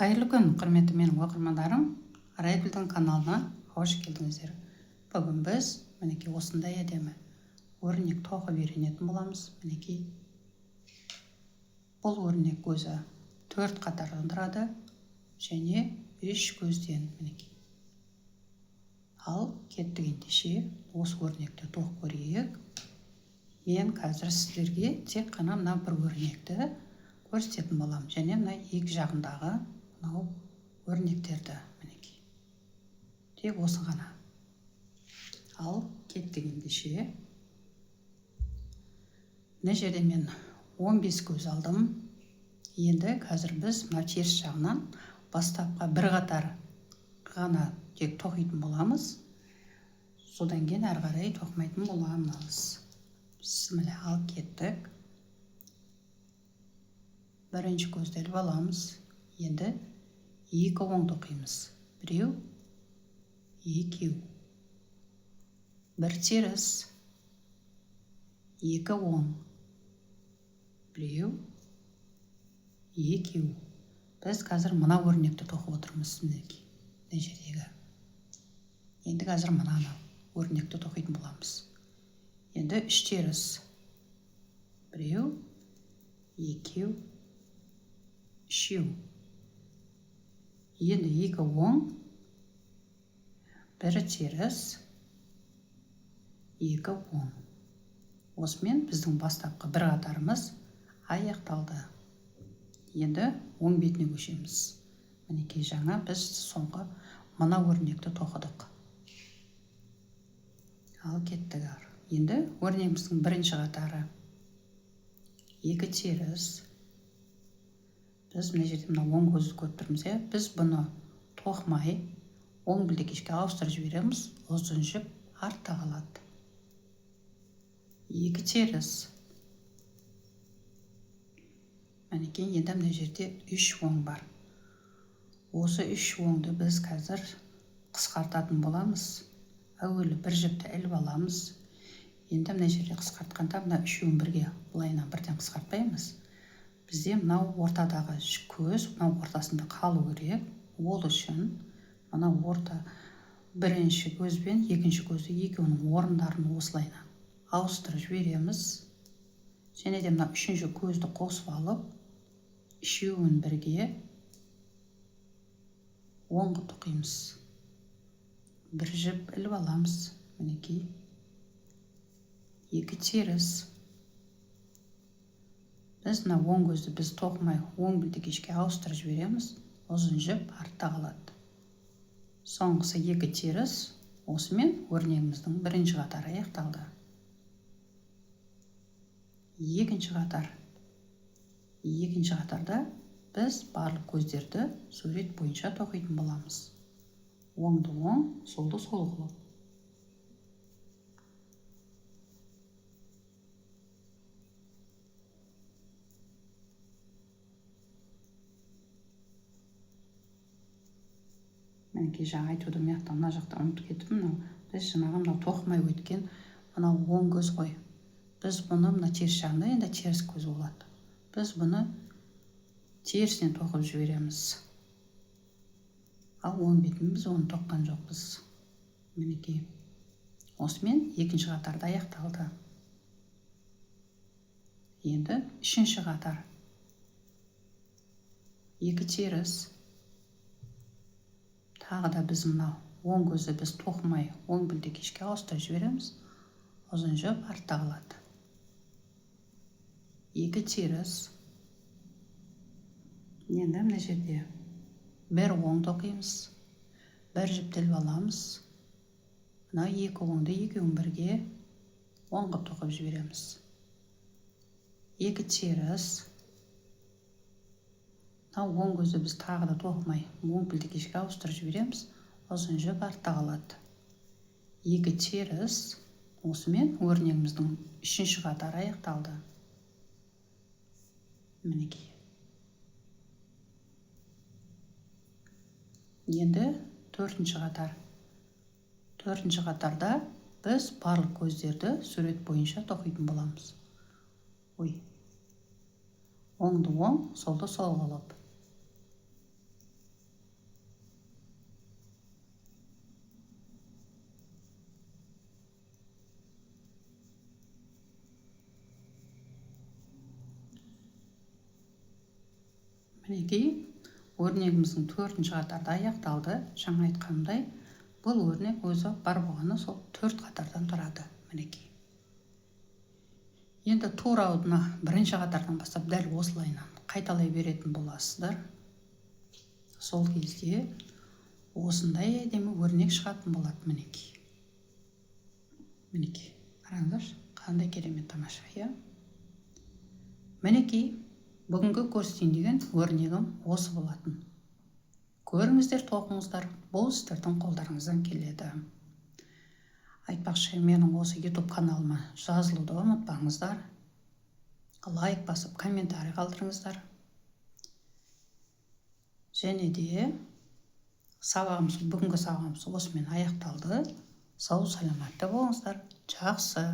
Қайырлы күн, құрметті менің оқырмандарым. Арайгүлдің каналына қош келдіңіздер. Бүгін біз мінекей осындай әдемі өрнек тоқып үйренетін боламыз. Мінекей бұл өрнек көзі 4 қатардан тұрады және 3 көзден мінекей. Ал кеттік ендеше осы өрнекті тоқып көрейік. Мен қазір сіздерге тек қана мына бір өрнекті көрсететін боламын, және мына екі жағындағы мынау өрнектерді мінекей. Тек осы ғана. Ал кеттік ендеше. Мына жерде мен 15 көз алдым. Енді қазір біз мына теріс жағынан бастапқа бір қатар ғана тек тоқитын боламыз. Содан кейін әрі қарай тоқымайтын боламыз. Міне ал кеттік. Бірінші көзді іліп аламыз. Енді екі оң тоқимыз. Біреу, екеу. Бір теріс, екі оң. Біреу, екеу. Біз қазір мына өрнекті тоқып отырмыз мінекей. Мына жердегі. Енді қазір мынаны өрнекті тоқитын боламыз. Енді үш теріс. Біреу, екеу, үшеу. Енді екі оң, бір теріс, екі оң. Осымен біздің бастапқы бір қатарымыз аяқталды. Енді оң бетіне көшеміз. Мінекей жаңа біз соңғы мына өрнекті тоқыдық. Ал кеттік. Енді өрнегіміздің бірінші қатары екі теріс. Біз мына жерде мына оң көзді көріп тұрмыз. Біз бұны тоқымай оң білдекешке ауыстырып жібереміз. Ұзын жіп артта қалады. Екі теріс. Мінекей енді мына жерде үш оң бар. Осы үш оңды біз қазір қысқартатын боламыз. Әуелі бір жіпті іліп аламыз. Енді мына жерде қысқартқанда мына үшеуін бірге былайынан бірден қысқартпаймыз. Бізде мынау ортадағы көз, мынау ортасында қалу керек. Ол үшін мынау орта бірінші көз бен екінші көзді екеуінің орындарын осылайынан ауыстырып жібереміз. Және де мына үшінші көзді қосып алып, үшеуін бірге оңға тоқимыз. Бір жіп іліп аламыз. Мінекей. Екі теріс. Біз мына оң көзді біз тоқымай оң білдекешке ауыстырып жібереміз. Ұзын жіп артта қалады. Соңғысы екі теріс. Осымен өрнегіміздің бірінші қатары аяқталды. Екінші қатар. Екінші қатарда біз барлық көздерді сурет бойынша тоқитын боламыз. Оңды оң, солды сол қылып. Мінекей жаңа айтуды мына жақта ұмытып кеттім. Біз жаңағы мынау тоқымай өткен мынау оң көз ғой. Біз бұны мына теріс жағында енді теріс көз болады. Біз бұны терісінен тоқып жібереміз. Ал оң бетін біз оны тоққан жоқпыз. Мінекей. Осымен екінші қатарда аяқталды. Енді үшінші қатар. Екі теріс. Тағы да біз мынау оң көзді біз тоқымай оң білдекешке ауыстырып жібереміз. Ұзын жіп артта қалады. Екі теріс. Енді мына жерде бір оң тоқимыз. Бір жіпті іліп аламыз. Мына екі оңды екеуін бірге оңға тоқып жібереміз. Екі теріс. Мына оң көзді біз тағы да тоқымай оң білдекешке ауыстырып жібереміз. Ұзын жіп артта қалады. Екі теріс. Осымен өрнегіміздің үшінші қатары аяқталды. Мінекей. Енді төртінші қатар. Төртінші қатарда біз барлық көздерді сурет бойынша тоқитын боламыз. Оңды оң, солды сол қылып. Мінекей, өрнегіміздің 4-ші қатарда аяқталды. Жаңа айтқанымдай, бұл өрнек өзі бар болғаны сол 4 қатардан тұрады. Мінекей. Енді тура мына 1-ші қатардан бастап дәл осылайынан қайталай беретін боласыздар. Сол кезде осындай әдемі өрнек шығатын болады. Мінекей. Мінекей, қараңыздар, қандай керемет тамаша, иә? Мінекей, бүгінгі көрсетейін деген өрнегім осы болатын. Көріңіздер, тоқыңыздар, бұл сіздердің қолдарыңыздан келеді. Айтпақшы, менің осы YouTube каналыма жазылуды ұмытпаңыздар. Лайк басып, комментарий қалдырыңыздар. Және де бүгінгі сабағымыз осымен аяқталды. Сау саламатта болыңыздар. Жақсы.